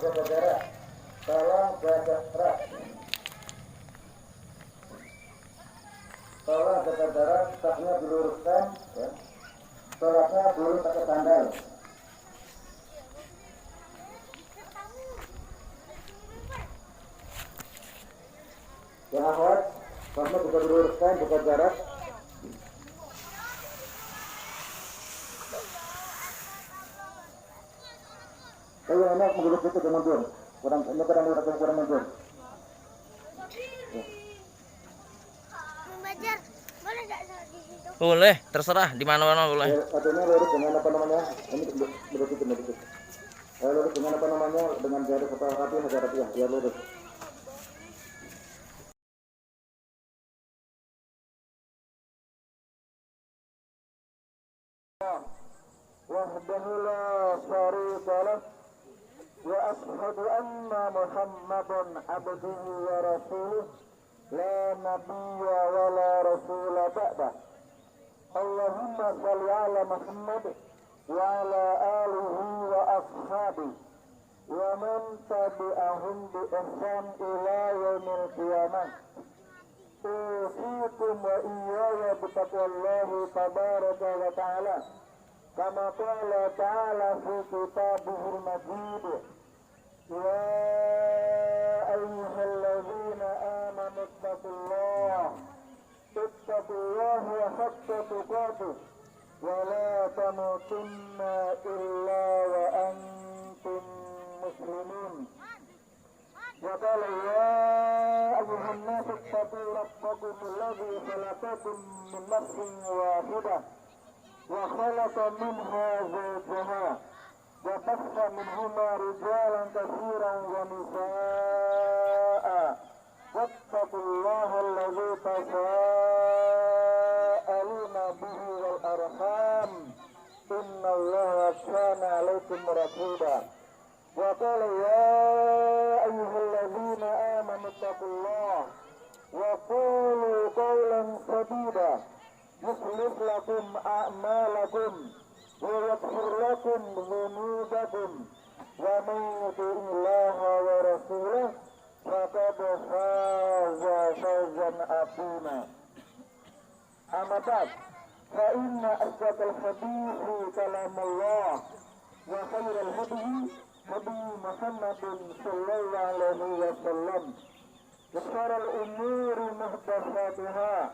jaga jarak. Tolong jaga jarak. Tolong jaga jarak, kakinya diluruskan, ya. Sholatnya boleh pakai sandal. Yang akhwat, kakinya juga diluruskan, jaga jarak. Ayo anak mengeluk itu ke mundur. Kurang mundur. Belajar boleh nggak di situ? Boleh, terserah di mana-mana boleh. Satunya lurus dengan apa namanya? Ini lurus itu. Lurus dengan apa namanya? Dengan garis atau rapi ya, biar lurus. Wahdahu la syarika lah. Wa ashhadu anna Muhammadan abduhu wa rasuluh. La nabiyya wa la rasula ba'dah. Allahumma salli ala Muhammad wa ala alihi wa ashabi wa man tabi'ahum bi ihsan ila yaumil qiyamah. Usikum wa iyaya bi taqwallahi tabaraka wa ta'ala kama qala ta'ala fi kitabihil majid. Ya ayyuhalladzina amanu ittaqullaha ittaqullaha haqqa tuqatih wa la tamutunna illa wa antum muslimun. Wa qala ya ayyuhan nas ittaqu rabbakum alladhi khalaqakum min nafsin wahidah wa khalaqa minha zawjaha wa bassa minhuma rijalan katsiran wa nisaa'a wattaqullaha alladhi tasaaluna bihi wal arham innallaha kana 'alaykum raqiba. Wa qala ya ayyuhalladzina amanu taqullaha wa qulu qawlan sadida yuslih lakum a'malakum wa yaghfir lakum dhunubakum wa man yuti'illaha wa rasulahu faqad faza fawzan 'azima. Amma ba'd, fa inna asdaqal hadithi kalamullah wa khairal hadi hadi Muhammadin sallallahu alaihi wasallam wa syarrul umuri muhdatsatuha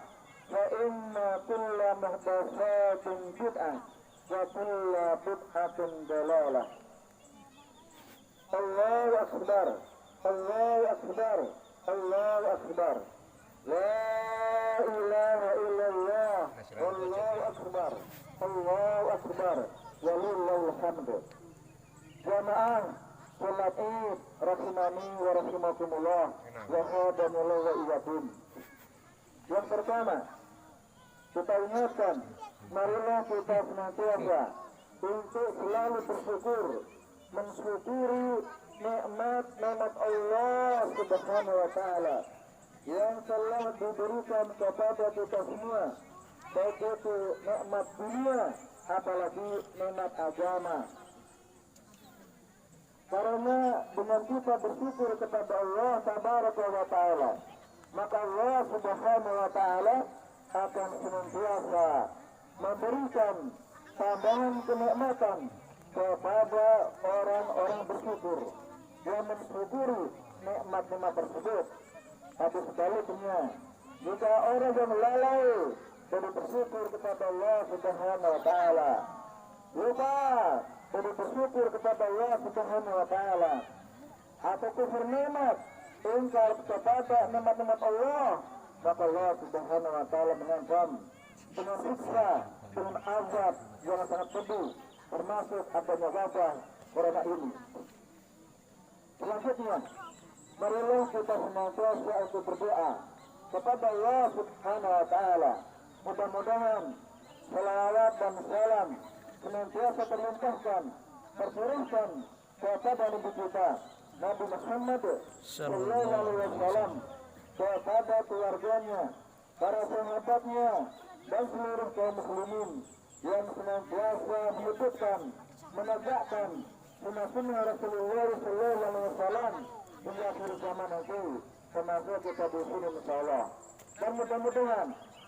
fa inna kulla muhdatsatin bid'ah wa kulla bid'atin dalalah. Allahu akbar, Allahu akbar, Allahu akbar. La ilaha illallah, Allahu akbar, Allahu akbar, walillahil hamd. Jamaah salat Id rahimani wa rahimakumullah wa hadanillah wa iyyakum. Yang pertama, kita ingatkan, marilah kita senantiasa untuk selalu bersyukur, mensyukuri nikmat Allah Subhanahu wa taala yang telah diberikan kepada kita semua, baik itu nikmat dunia apalagi nikmat agama. Karena dengan kita bersyukur kepada Allah Tabaraka wa Ta'ala, maka Allah Subhanahu wa Ta'ala akan senantiasa memberikan tambahan kenikmatan kepada orang-orang bersyukur yang mensyukuri nikmat-nikmat tersebut. Tapi sebaliknya, jika orang yang lalai dari bersyukur kepada Allah Subhanahu wa Ta'ala, lupa dari bersyukur kepada Allah Subhanahu wa Ta'ala, atau kufur nikmat, ingkar kepada nikmat-nikmat Allah, maka Allah Subhanahu wa Ta'ala mengancam dengan siksa, dengan azab yang sangat pedih, termasuk adanya wabah corona ini. Selanjutnya, marilah kita senantiasa untuk berdoa kepada Allah Subhanahu wa Ta'ala. Mudah-mudahan salawat dan salam senantiasa terlimpahkan, tercurahkan kepada Nabi kita Nabi Muhammad sallallahu alaihi wasallam, kepada keluarganya, para sahabatnya, dan seluruh kaum muslimin yang senantiasa menghidupkan, menegakkan sunnah-sunnah Rasulullah sallallahu alaihi akhir zaman nanti, termasuk kita di sini insyaallah. Dan mudah-mudahan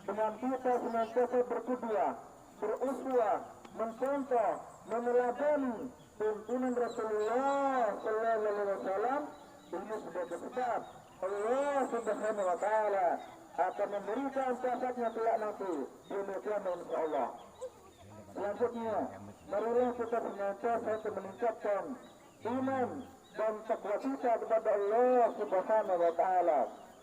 dengan kita senantiasa berkuduah, beruswah, mencontoh, meneladani tuntunan Rasulullah sallallahu alaihi wasallam, ini sebagai sebab Allah Subhanahu wa taala akan memberikan jasanya kelak nanti demikian insyaallah. Selanjutnya, marilah kita senantiasa meningkatkan iman dan takwa kita kepada Allah Subhanahu wa taala.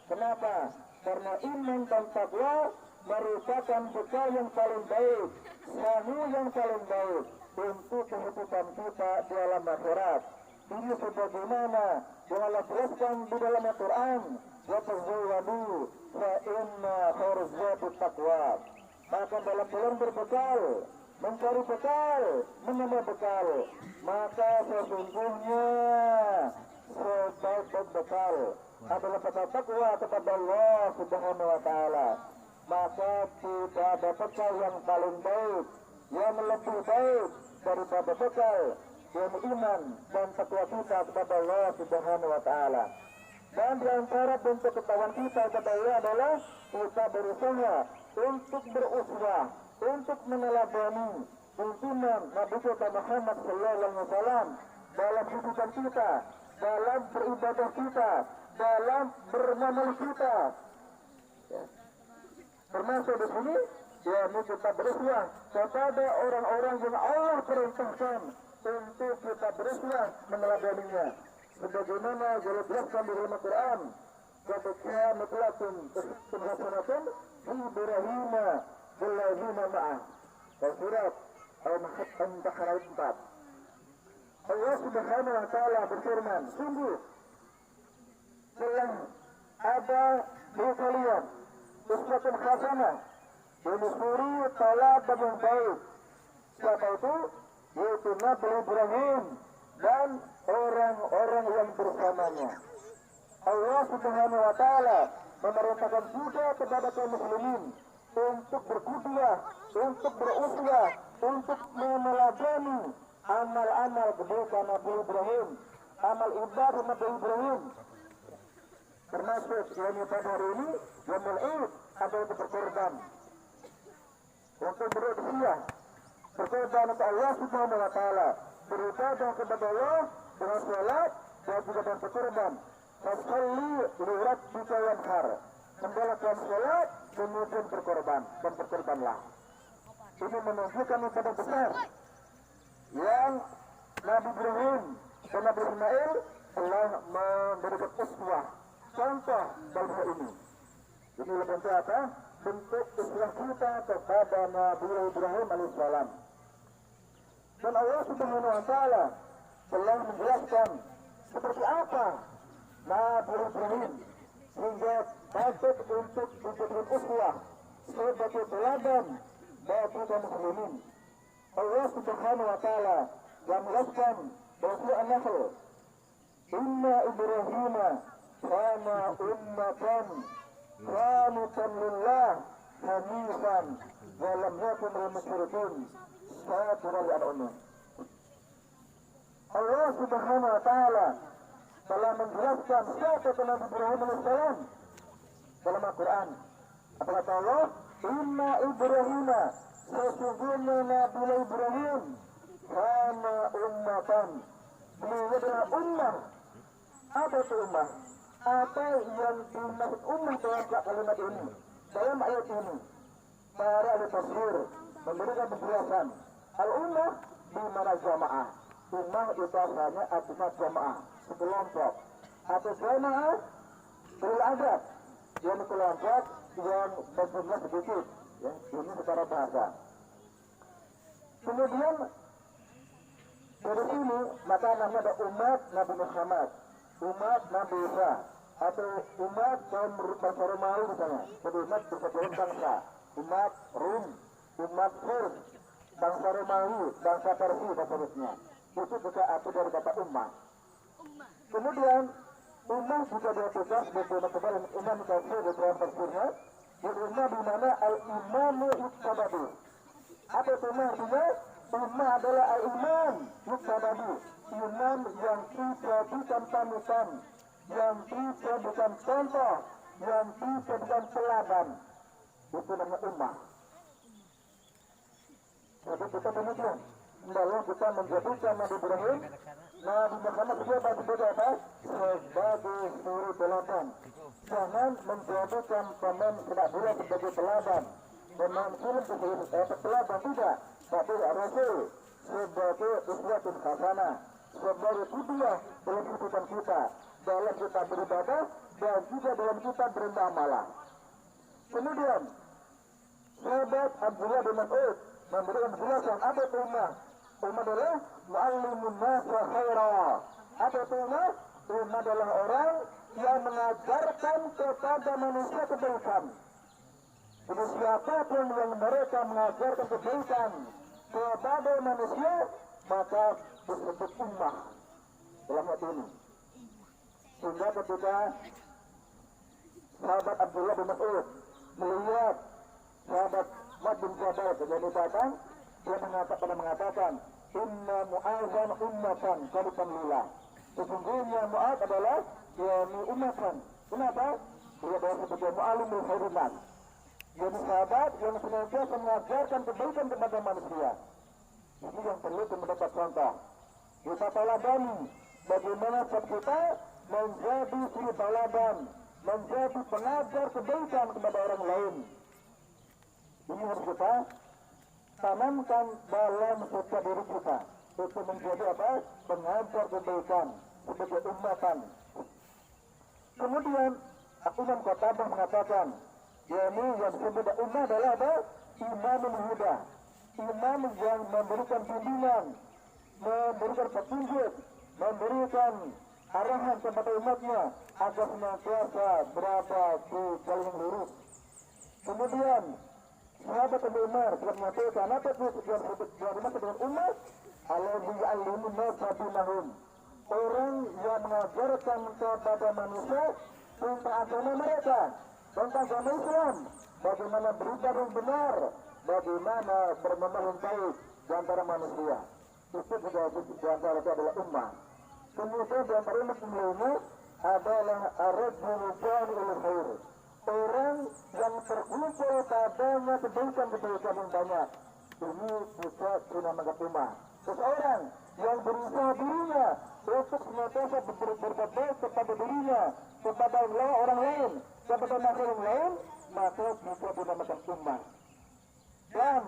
Kenapa? Karena iman dan takwa merupakan bekal yang paling baik, sahih yang paling baik untuk kehidupan kita di alam akhirat. Ini sebagaimana yang Allah jelaskan di dalam Al-Quran, wa tazawwadu fa inna khairaz zadi taqwa. Maka dalam bulan berbekal, mencari bekal, menambah bekal, maka sesungguhnya sebaik-baik bekal adalah bekal takwa kepada Allah Subhanahu wa taala. Maka tidak ada bekal yang paling baik, yang lebih baik daripada bekal yang iman dan takwa kita kepada Allah Subhanahu wa taala. Dan di antara bentuk ketahuan kita kepada Allah adalah kita berusaha untuk beruswah, untuk meneladani tuntunan Nabi kita Muhammad sallallahu alaihi wasallam dalam kehidupan kita, dalam beribadah kita, dalam beramal kita. Ya. Termasuk di sini, yakni kita beruswah kepada orang-orang yang Allah perintahkan untuk kita beruswah meneladaninya. Sebagaimana dijelaskan di dalam Al-Quran, ketika mutlakum hasanatun fi Ibrahim walladzina ma'ah. Surat Al-Baqarah 4. Allah Subhanahu wa taala berfirman, sungguh telah ada di kalian uswatun hasanah, ini suri teladan yang baik. Siapa itu? Yaitu Nabi Ibrahim dan orang-orang yang bersamanya. Allah Subhanahu wa taala memerintahkan juga kepada kaum muslimin untuk berkuduah, untuk beruswah, untuk meneladani amal-amal kebaikan Nabi Ibrahim, amal ibadah Nabi Ibrahim. Termasuk yang pada hari ini Yaumul Id ada untuk berkorban, untuk berusia, berkorban untuk Allah Subhanahu wa taala, beribadah kepada Allah dengan salat dan juga dengan berkorban. Fasalli li rabbika wanhar. Mendalakan salat kemudian berkorban dan berkorbanlah. Ini menunjukkan ibadah besar yang Nabi Ibrahim dan Nabi Ismail telah memberikan uswah, contoh dalam hal ini. Ini bentuk apa? Bentuk uswah kita kepada Nabi Ibrahim alaihissalam. Dan Allah Subhanahu wa taala telah menjelaskan seperti apa Nabi Ibrahim sehingga patut untuk dijadikan uswah sebagai teladan bagi kaum muslimin. Allah Subhanahu wa taala yang menjelaskan dalam surah An-Nahl, Inna Ibrahim kana ummatan qanitan lillah hanifan wa lam yakun minal musyrikin syakiran li an'amih. Allah Subhanahu wa taala telah menjelaskan siapa Nabi Ibrahim alaihissalam dalam Al-Quran. Apa kata Allah? Inna Ibrahim, sesungguhnya Nabi Ibrahim kana ummatan, beliau adalah ummah. Apa itu ummah? Apa yang dimaksud ummah dalam kalimat ini, dalam ayat ini? Para ahli tafsir memberikan penjelasan. Al-ummah di mana jamaah. Ummah itu asalnya artinya jamaah, sekelompok. Atau jamaah beragam, yang kelompok yang berjumlah sedikit. Ya, ini secara bahasa. Kemudian dari sini maka namanya ada umat Nabi Muhammad, umat Nabi Isa, atau umat kaum bangsa Romawi misalnya. Jadi umat bersatuan bangsa, umat Rum, umat Furs, bangsa Romawi, bangsa Persia dan seterusnya. Itu juga arti dari kata ummah. Kemudian ummah juga diartikan sebagai kebal Imam Katsir di dalam tafsirnya. Ummah di mana al-imamu yuqtadadu. Apa itu ummah artinya? Ummah adalah al-imam yuqtadadu, imam yang dijadikan panutan, yang dijadikan contoh, yang dijadikan teladan, itu namanya ummah. Jadi kita demikian, lalu kita menjadikan Nabi Ibrahim, Nabi Muhammad sebagai apa? Sebagai suri teladan. Jangan menjadikan pemain sepak bola sebagai teladan, pemain film sebagai teladan, tidak. Tapi Rasul sebagai uswatun hasanah, sebagai hidayah dalam kehidupan kita, dalam kita beribadah dan juga dalam kita beramal. Kemudian sahabat Abdullah bin Mas'ud memberikan penjelasan apa itu ummah. Ummah adalah mu'allimun nasa khaira. Apa itu ummah? Ummah adalah orang yang mengajarkan kepada manusia kebaikan. Jadi siapapun yang mereka mengajarkan kebaikan kepada manusia, maka disebut ummah dalam hal ini. Sehingga ketika sahabat Abdullah bin Mas'ud melihat sahabat Mu'adz bin Jabal terjadi datang, dia mengatakan, inna Mu'adzan ummatan qaliban lillah. Sesungguhnya Mu'adz adalah yakni ummatan. Kenapa? Dia adalah sebagai mu'allimul khairin. Jadi sahabat yang senantiasa mengajarkan kebaikan kepada manusia. Ini yang perlu mendapat contoh. Kita teladani bagaimana kita menjadi suri teladan, menjadi pengajar kebaikan kepada orang lain. Ini harus kita tanamkan dalam setiap diri kita. Itu menjadi apa? Pengajar kebaikan sebagai ummatan. Kemudian Imam Qatadah mengatakan, yakni yang disebut ummah adalah apa? Imamul huda, imam yang memberikan bimbingan, memberikan petunjuk, memberikan arahan kepada umatnya agar senantiasa berada di jalan yang lurus. Kemudian sahabat Abu Umar telah mengatakan apa itu yang dimaksud dengan umat? Alladzi ya'allimun nasa dinahum. Orang yang mengajarkan kepada manusia tentang agama mereka, tentang agama Islam, bagaimana beribadah yang benar, bagaimana bermuamalah yang baik di antara manusia. Itu juga di antara itu adalah ummah. Kemudian di antara umat ini adalah ar-rajulu jami'ul khair. Orang yang terkumpul padanya kebaikan-kebaikan yang banyak. Ini juga dinamakan ummah. Seseorang yang berusaha dirinya untuk senantiasa berbuat baik kepada dirinya, kepada orang lain, kepada makhluk yang lain, maka bisa dinamakan ummah. Dan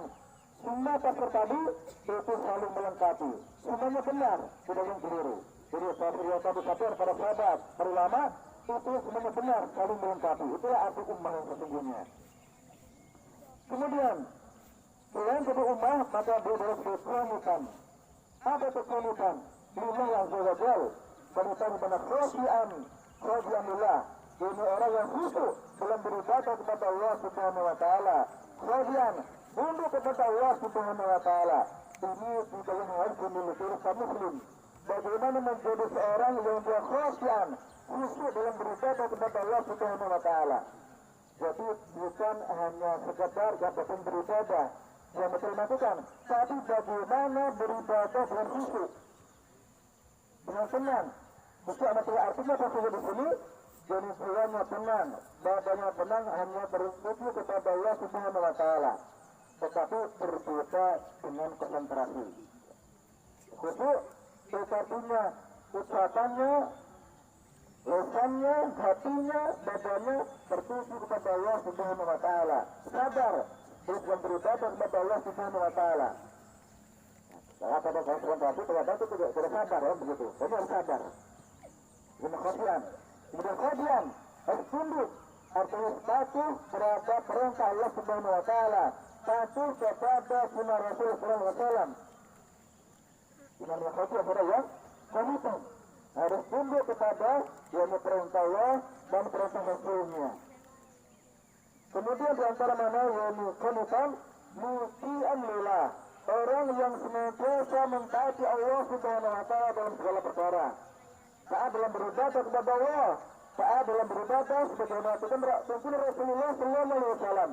semua faktor tadi itu saling melengkapi. Semuanya benar, tidak yang keliru. Jadi saya tadi katakan para sahabat, para ulama, itu semuanya benar, saling melengkapi. Itulah arti ummah yang sesungguhnya. Kemudian selain jadi ummah, maka dia harus berkomunikan. Apa berkomunikan? Lillah azza wa jalla. Berita benar khosyian lillah. Ini orang yang khusyuk dalam beribadah kepada Allah Subhanahu wa taala. Khosyian tunduk kepada Allah Subhanahu wa taala. Ini juga yang harus dimiliki oleh muslim. Bagaimana menjadi seorang yang dia khosyian, khusyuk dalam beribadah kepada Allah Subhanahu wa taala. Jadi bukan hanya sekedar jabatan beribadah yang betul lakukan, tapi bagaimana beribadah dengan khusyuk, dengan tenang. Bukan artinya khusyuk di sini jadi jiwanya tenang, badannya tenang, hanya bertuju kepada Allah Subhanahu wa taala, tetapi berbeda dengan konsentrasi. Khusyuk itu artinya ucapannya, lisannya, hatinya, badannya tertuju kepada Allah Subhanahu wa taala. Sadar untuk beribadah kepada Allah Subhanahu wa taala. Kalau ada konsentrasi terhadap itu tidak sadar ya begitu. Jadi harus sadar. Ini khosyian. Kemudian khosyian harus tunduk. Artinya patuh terhadap perintah Allah Subhanahu wa taala. Patuh kepada sunnah Rasul sallallahu alaihi wasallam. Ini namanya khosyian saudara ya. Komitmen harus tunduk kepada yang perintah Allah dan perintah Rasulnya. Kemudian di antara mana yang komitmen muti'an lillah, orang yang senantiasa mentaati Allah Subhanahu wa taala dalam segala perkara. Saat dalam beribadah kepada Allah, saat dalam beribadah sebagaimana tuntunan Rasulullah sallallahu alaihi wasallam.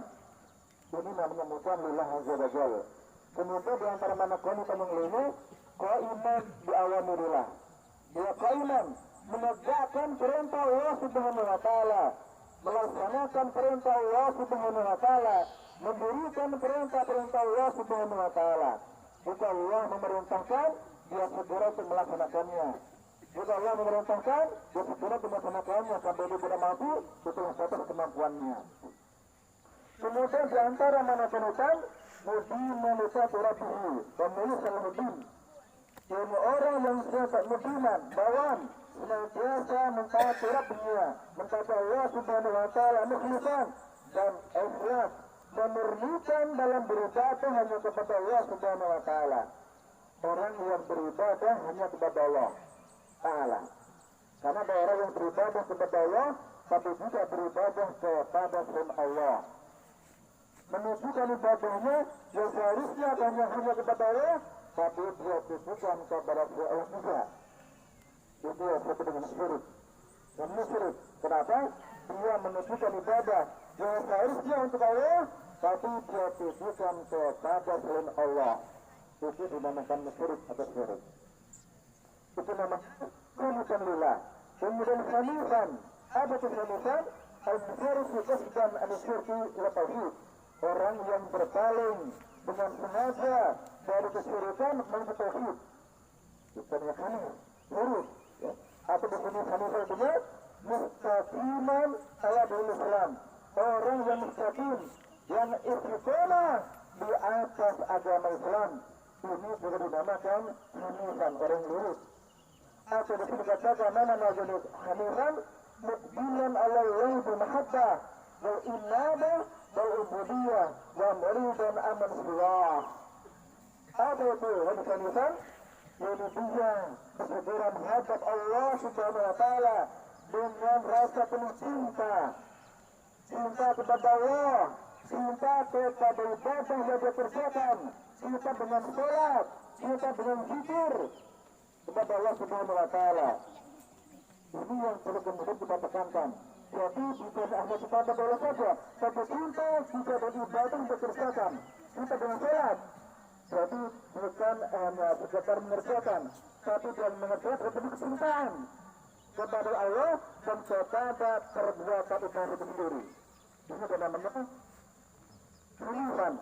Ini namanya muti'an lillah azza wa jalla. Kemudian di antara mana komitmen yang lainnya, qaiman bi awamirillah. Dia qaiman menegakkan perintah Allah Subhanahu wa taala, melaksanakan perintah Allah Subhanahu wa taala, memberikan perintah-perintah Allah Subhanahu wa taala. Jika Allah memerintahkan, dia segera untuk melaksanakannya. Jika Allah memerintahkan, dia segera untuk melaksanakannya sampai dia tidak mampu, setelah batas kemampuannya. Kemudian di antara manfaatan mudiman usaha rabbihi, pemilik salahuddin. Ini orang yang senantiasa mudiman, bawaan, senantiasa mentaati Rabbnya, mentaati Allah Subhanahu wa taala, mukhlishan dan ikhlas, memurnikan dalam beribadah hanya kepada Allah Subhanahu wa taala. Orang yang beribadah hanya kepada Allah taala. Karena ada orang yang beribadah kepada Allah, tapi juga beribadah kepada selain Allah. Menunjukkan ibadahnya yang seharusnya hanya kepada Allah, tapi dia tujukan kepada Allah juga. Itu yang disebut dengan syirik. Dan musyrik. Kenapa? Dia menunjukkan ibadah yang seharusnya untuk Allah, tapi dia tujukan kepada selain Allah. Itu dinamakan musyrik atau syirik. Itu namanya kunutan lillah. Kemudian hanifan. Apa itu hanifan? Al-musyriku qasdan an-syirki ila tauhid. Orang yang berpaling dengan sengaja dari kesyirikan menuju tauhid. Itu yang hanif, lurus. Atau disebut hanif artinya mustaqiman ala dinil Islam. Orang yang mustaqim, yang istiqomah di atas agama Islam. Ini juga dinamakan hanifan, orang lurus. Atau disebut katakan mana jenis hanifan, mukbilan ala Allah bimahabbah wal inabah wal ubudiyah wa muridan aman Allah. Apa itu hanifan? Yaitu dia bersegera menghadap Allah Subhanahu wa taala dengan rasa penuh cinta. Cinta kepada Allah, cinta kepada ibadah yang dia kerjakan, cinta dengan salat, cinta dengan zikir kepada Allah Subhanahu wa taala. Ini yang perlu kemudian kita tekankan. Jadi bukan hanya kepada Allah saja, tapi cinta juga dari ibadah yang dikerjakan, cinta dengan salat. Jadi bukan hanya sekedar mengerjakan, tapi dia mengerjakan dengan kecintaan kepada Allah dan kepada perbuatan ibadah itu sendiri. Ini namanya hanifan.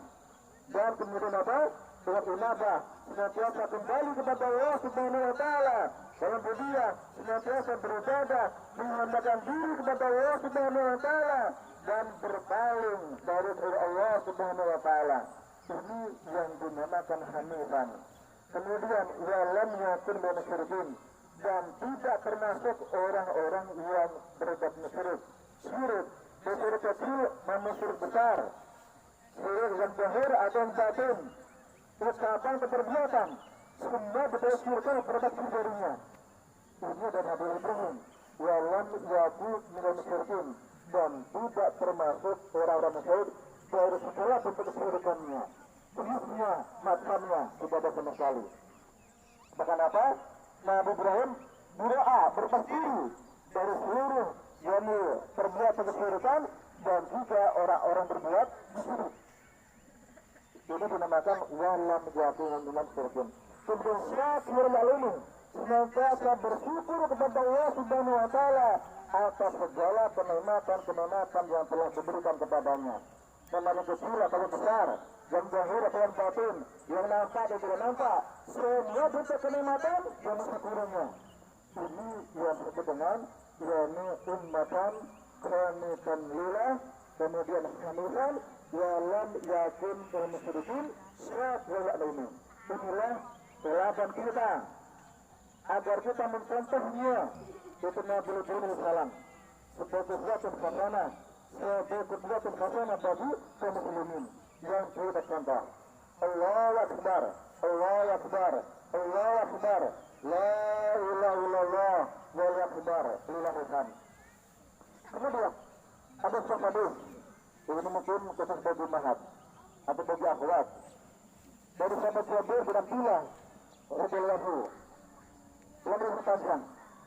Dan kemudian apa? Dengan ibadah, senantiasa kembali kepada Allah Subhanahu wa taala. Dalam dia senantiasa beribadah, menghendakkan diri kepada Allah Subhanahu wa taala dan berpaling dari Allah Subhanahu wa taala. Ini yang dinamakan hanifan. Kemudian walam yakun musyrikin, dan tidak termasuk orang-orang yang berbuat musyrik. Syirik, musyrik kecil, musyrik besar. Syirik yang zahir atau yang batin, ucapan atau perbuatan, semua berdasarkan terhadap dirinya. Ini dan Nabi Ibrahim, walam yakun musyrikin, dan tidak termasuk orang-orang musyrik dari segala bentuk kesyirikannya, jenisnya, macamnya, tidak ada sama sekali. Bahkan apa? Nabi Ibrahim berdoa, bertasbih dari seluruh yakni perbuatan kesyirikan dan juga orang-orang berbuat syirik. Ini dinamakan walam yakun musyrikin. Kemudian syakir alamin, senantiasa bersyukur kepada Allah Subhanahu wa taala atas segala kenikmatan yang telah diberikan kepadanya. Memang kecil atau besar, yang zahir atau yang batin, yang nampak dan tidak nampak, semua bentuk kenikmatan yang mensyukurinya. Ini yang disebut dengan yakni ummatan qanitan lillah, kemudian hanifan walam yakun musyrikin syakir alamin. Inilah teladan kita agar kita mencontohnya. Itu Nabi Ibrahim salam sebagai suatu sarana, sebagai suatu sarana bagi kaum muslimin yang kita contoh. Allahu Akbar, Allahu Akbar, Allahu Akbar, la ilaha illallah, wallahu akbar, lillahil hamd. Kemudian ada sebuah hadis, ini mungkin khusus bagi mahat atau bagi akhwat, dari sahabat Jabir bin Abdullah radhiyallahu yang berkata,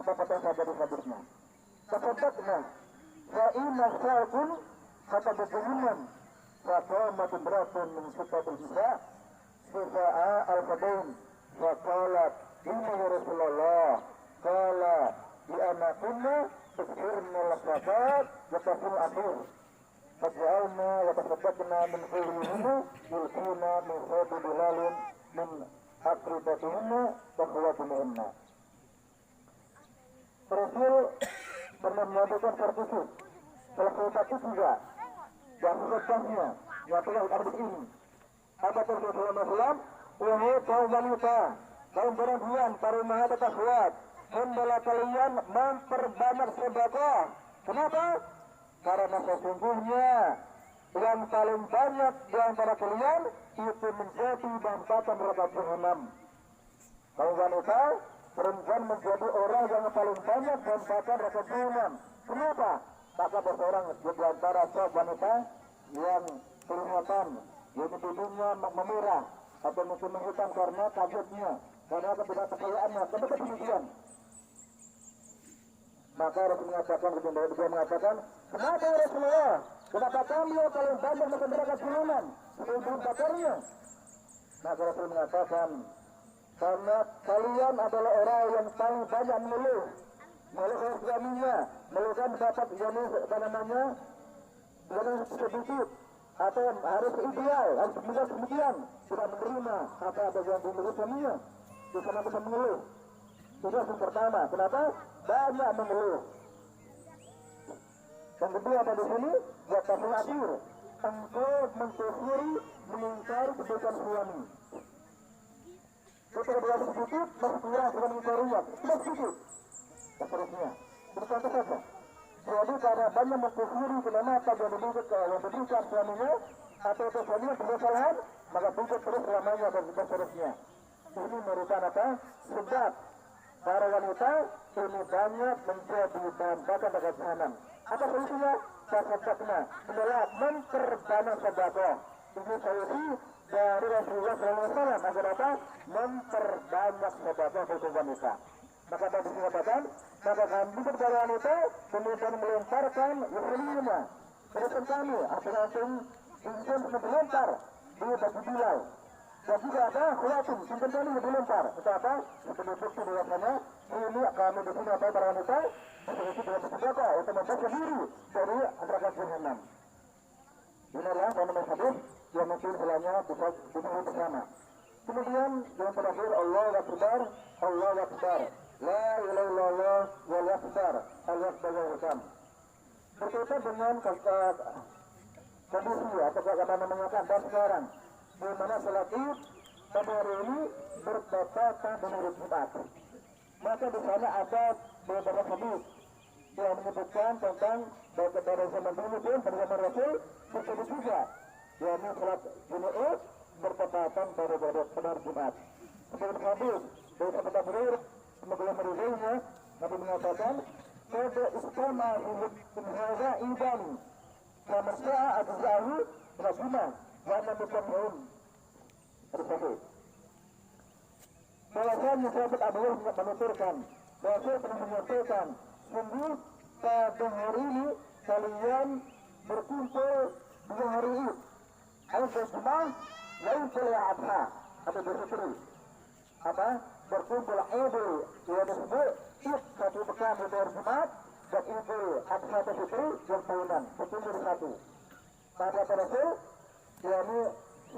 apa sahabat hadisnya? Tasaddaqna fa inna sya'kun kata berkenan fa qamat imra'atun min sifatil nisa sifa'a al-qadain fa qalat inna ya Rasulullah qala bi ma kunna tukhirna al-sadat wa tafil akhir faj'alna wa tasaddaqna min khairinna yulqina min khayri bilalin min akribatihinna wa khawatihinna. Rasul pernah menyampaikan sertifikat salah satu juga yang sebabnya yang telah ada ini. Apa Rasulullah? Wahai kaum wanita, kaum perempuan, para maha takwat, hendaklah kalian memperbanyak sedekah. Kenapa? Karena sesungguhnya yang paling banyak di antara kalian itu menjadi bampatan neraka jahanam. Kaum wanita, perempuan menjadi orang yang paling banyak bampatan neraka jahanam. Kenapa? Maka seorang di antara kaum wanita yang kelihatan yang tubuhnya memerah atau mungkin menghitam karena kagetnya, karena ketidakpercayaannya, kenapa demikian? Maka Rasul mengatakan, dia mengatakan, kenapa Rasulullah? Kenapa kami yang paling banyak masuk neraka jahanam? Sebelum bakarnya. Maka Rasul mengatakan, karena kalian adalah orang yang paling banyak mengeluh oleh suaminya, mengeluhkan dapat yang apa namanya, yang sedikit atau harus ideal, harus demikian, tidak menerima apa yang dimiliki suaminya, bisa bisa mengeluh. Itu yang pertama. Kenapa? Banyak mengeluh. Yang kedua ada di sini, buat akhir, engkau mengkufuri, mengingkari kebaikan suami. Ketika dia sedikit, masih kurang dengan mengingkarinya, tidak sedikit. Seterusnya, berkata saja. Jadi karena banyak mengkufuri kenapa dia memberikan suaminya atau suaminya berkesalahan, maka tuntut terus selamanya dan seterusnya. Ini merupakan apa? Sebab para wanita ini banyak menjadi bahan-bahan neraka jahanam. Apa solusinya? Tasaddaqna, adalah memperbanyak sedekah. Ini solusi dari Rasulullah SAW agar apa? Memperbanyak sedekah untuk wanita. Maka tadi dikatakan, maka kami kepada wanita kemudian melemparkan yusrina. Terus kami asing-asing ingin melempar di baju Bilal. Dan juga ada khawatim, simpan kami dilempar. Itu apa? Itu bukti biasanya. Ini kami di sini apa para wanita? Itu dengan sedekah untuk membebaskan diri dari neraka jahanam. Inilah fenomena hadis yang mungkin selanya bisa dibahas bersama. Kemudian yang terakhir Allah Akbar, Allah Akbar. La ilaha illallah wal akbar, al-akbar wal-akbar. Berkaitan dengan kondisi atau apa namanya dan sekarang di mana salat Id pada hari ini bertepatan dengan hari Jumat. Maka di sana ada beberapa hadis yang menyebutkan tentang baik dari zaman dulu pun pada zaman Rasul seperti juga yakni salat Jumat bertepatan pada hari Jumat. Seperti hadis dari sahabat Abu Hurairah semoga meridainya, Nabi mengatakan, "Pada istama hadza idan, kama sa'a ajzahu rabbuna wa anna mutammun." Tersebut. Bahwasanya sahabat Abu Hurairah menuturkan, Rasul pernah menyampaikan, sungguh pada hari ini kalian berkumpul di hari Id. Al-Jum'ah, lain salat Adha atau berfitri. Apa? Berkumpul Idul yang disebut Id satu pekan di hari Jumat dan Idul Adha Fitri yang tahunan berkumpul satu. Pada Rasul yakni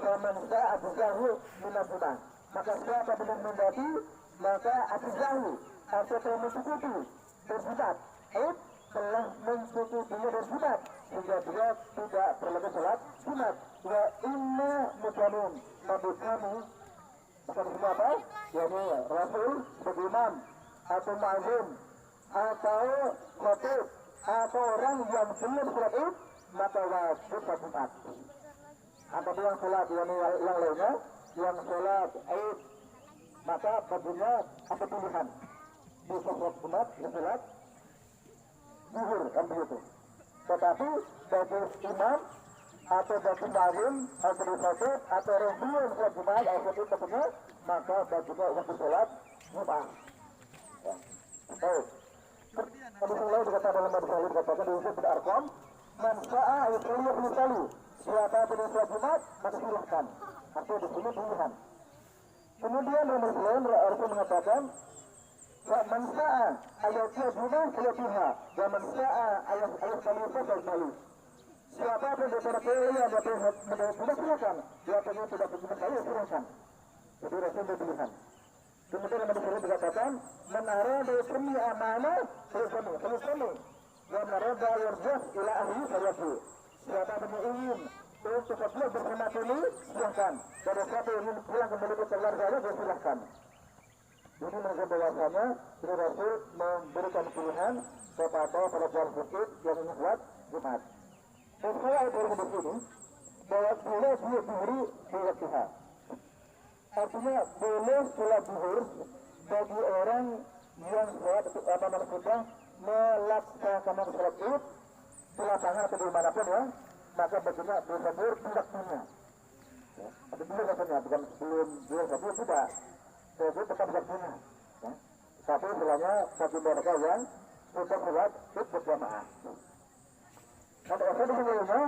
man sa'a ajzahu min al-Jumat. Maka siapa belum mendaki maka ajzahu atau telah mencukupi berjumat. Id telah mencukupi berjumat sehingga dia tidak perlu salat Jumat. Wa inna mujamin Nabi kami bukan semua apa? Yakni Rasul sebagai imam atau ma'zum atau khatib atau orang yang belum sholat Id maka wajib sholat Jumat. Apabila yang sholat yakni yang lainnya yang sholat Id maka baginya apa pilihan? Bisa sholat Jumat, bisa sholat zuhur kan begitu. Tetapi bagi imam atau bagi ma'zum atau khatib atau orang belum sholat Jumat atau khatib ketemu maka baginya waktu sholat Jumat. Baik. Nabi Sallallahu berkata dalam hadis Salih dikatakan di Usul bin Arqam, man sa'a yusalli yusalli. Siapa yang sholat Jumat maka silahkan. Artinya di sini pilihan. Kemudian nomor selain Rasul mengatakan, Man sa'a ayat yadhuna selatiha wa man sa'a ayat kalifa malu. Siapa pun daripada kalian yang tidak silakan, yang tidak berguna kalian silakan. Jadi Rasul berpilihan. Kemudian Nabi Shallallahu berkatakan, man arada yusmi amanah falyusmi, wa man arada yarjah ila ahli falyarji. Siapa pun yang ingin untuk pulang bersama ini, silakan. Dan siapa yang ingin pulang kembali ke keluarganya, silakan. Jadi menurut bahasanya, ini Rasul memberikan pilihan kepada para jual bukit yang ingin buat Jumat. Saya dari hadis ini bahwa boleh dia diberi waktuha. Artinya boleh sholat zuhur bagi orang yang sudah melaksanakan sholat id di lapangan atau dimanapun ya, maka baginya dosa zuhur tidak punya. Ada dulu rasanya, bukan sebelum zuhur tapi tidak. Jadi tetap tidak punya. Tapi istilahnya bagi mereka yang sudah sholat id berjamaah. Dan Rasul sebelumnya,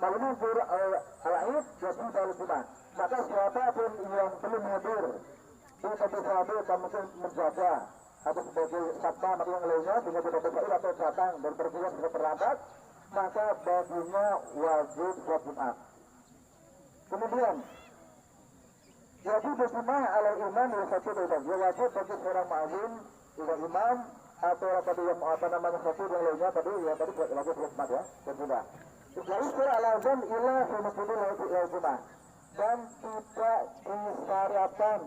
malamnya zuhur al-id jadi kalau Jumat. Maka siapapun yang belum hadir di satu sahabat dan mungkin menjaga atau sebagai satpam atau yang lainnya dengan tidak bersair atau datang dan berbuat sebagai terlambat, maka baginya wajib sholat Jumat. Kemudian wajib berjamaah ala imam yang satu dan wajib bagi seorang ma'azin imam atau tadi yang satu yang lainnya tadi wajib sholat ya dan sudah. Isra al-azan ila sunnatullah wajib Jumat. Dan tidak disyaratkan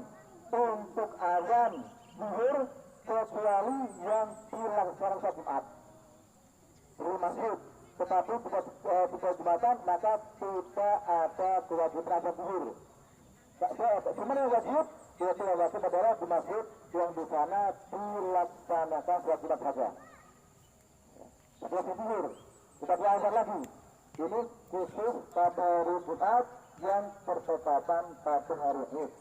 untuk azan zuhur kecuali yang dilaksanakan sholat Jumat di masjid. Tetapi tidak Jumatan maka tidak ada kewajiban azan zuhur. Cuma yang wajib adalah di masjid yang di sana dilaksanakan sholat Jumat saja. Setelah zuhur kita azan lagi. Ini khusus pada hari Jumat yang bertepatan pada hari Id.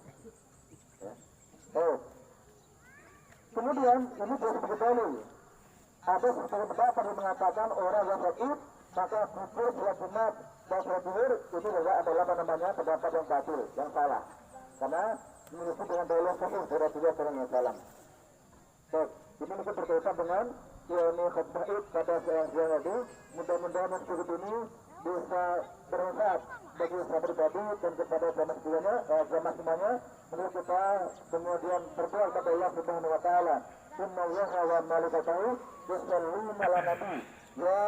Kemudian ini sebagai dalil. Ada sebagian pendapat yang mengatakan orang yang sholat Id maka pukul sholat Jumat dan sholat zuhur itu juga adalah pendapat yang batil, yang salah. Karena menurut dengan dalil khusus dari Rasulullah SAW. Ini mungkin berkaitan dengan ini khutbah Id pada siang tadi. Mudah-mudahan yang seperti ini bisa bermanfaat bagi saya pribadi dan kepada jamaah semuanya. Menurut kita kemudian berdoa kepada Allah Subhanahu wa taala. Inna Allaha wa malaikatahu yusholluna 'alan nabi. Ya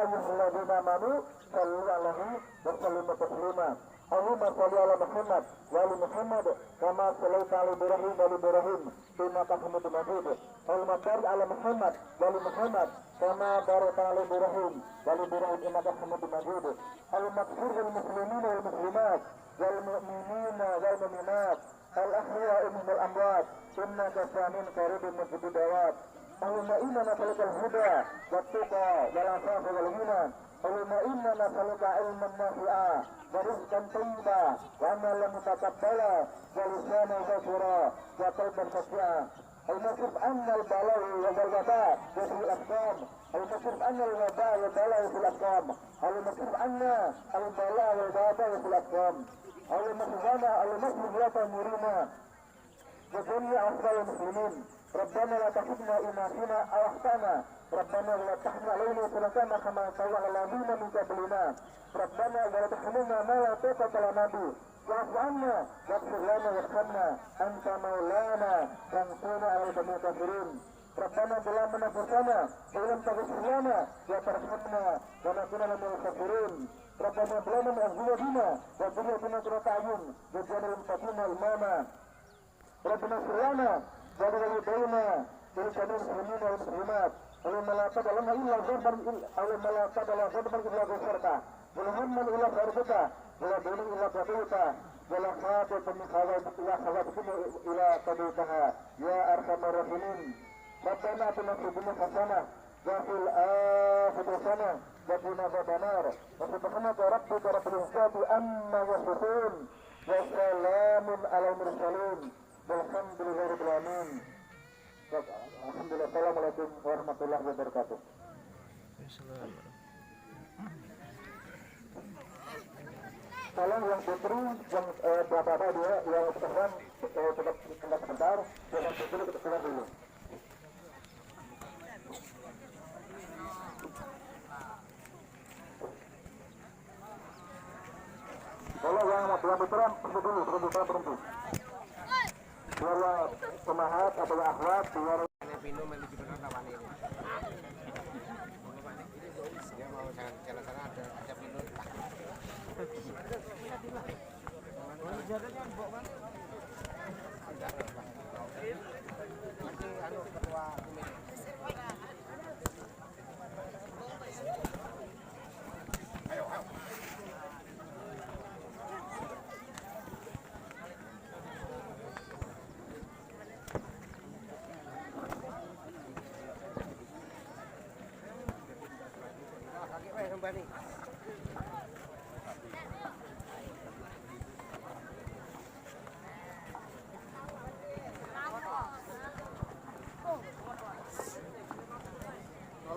ayyuhalladzina amanu shallu 'alaihi wa sallimu taslima. Allahumma shalli 'ala Muhammad wa ali Muhammad kama shallaita 'ala Ibrahim wa ali Ibrahim innaka Hamidum Majid. Allahumma barik 'ala Muhammad wa ali Muhammad kama barakta 'ala Ibrahim wa ali Ibrahim innaka Hamidum Majid. Allahumma ighfir lil muslimina wal muslimat wal mu'minina wal mu'minat al ahya'i minal amwat innaka sami'un qaribun mujibud da'wat. Allahumma inna nas'aluka al-huda wat tuqa wal afafa wal ghina. Allahumma inna nas'aluka ilman nafi'a wa rizqan thayyiba wa amalan mutaqabbala wa lisanan zakira wa qalban khashi'a. Allahumma kif anna al-bala'i wal waba wa fil aqdam. Allahumma kif anna al-waba wal bala'i fil aqdam. Allahumma kif anna al-bala'i wal waba fil aqdam. Allahumma subhana al-muslim la tamurina wa jami'a afdal muslimin. ربنا لا تحرمنا إن فينا أو أخطأنا. ربنا لا تحمل علينا سلطانا كما حملت على الذين من قبلنا. ربنا ولا تحملنا ما لا طاقة لنا به واعف عنا واغفر لنا وارحمنا أنت مولانا فانصرنا على القوم الكافرين. ربنا ظلمنا أنفسنا وإن لم تغفر لنا وترحمنا ونكون من الخاسرين. ربنا ظلمنا أزواجنا وذريتنا قرة أعين واجعلنا للمتقين إماما. ربنا اغفر لنا ولوالدينا ولجميع المسلمين والمسلمات. اللهم لا تدع لنا الا ذنبا اللهم لا تدع لنا ذنبا الا غفرته ولا هما الا فرجته ولا دينا الا قضيته ولا حاجة من حوائجك الا حوائجكم الى قضيتها يا ارحم الراحمين. ربنا اتنا في الدنيا حسنه وفي الاخره حسنه وقنا عذاب النار. وسبحانك ربك رب العزه عما يصفون وسلام على المرسلين walhamdulillahi rabbil alamin. Alhamdulillah. Assalamualaikum warahmatullahi wabarakatuh. Tolong yang putri yang bapak dia yang pesan tetap sebentar, jangan dulu kita keluar dulu. yang veteran berhenti. Biar yang pemahat atau yang akhwat, biar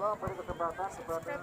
tolong beri kesempatan sebagai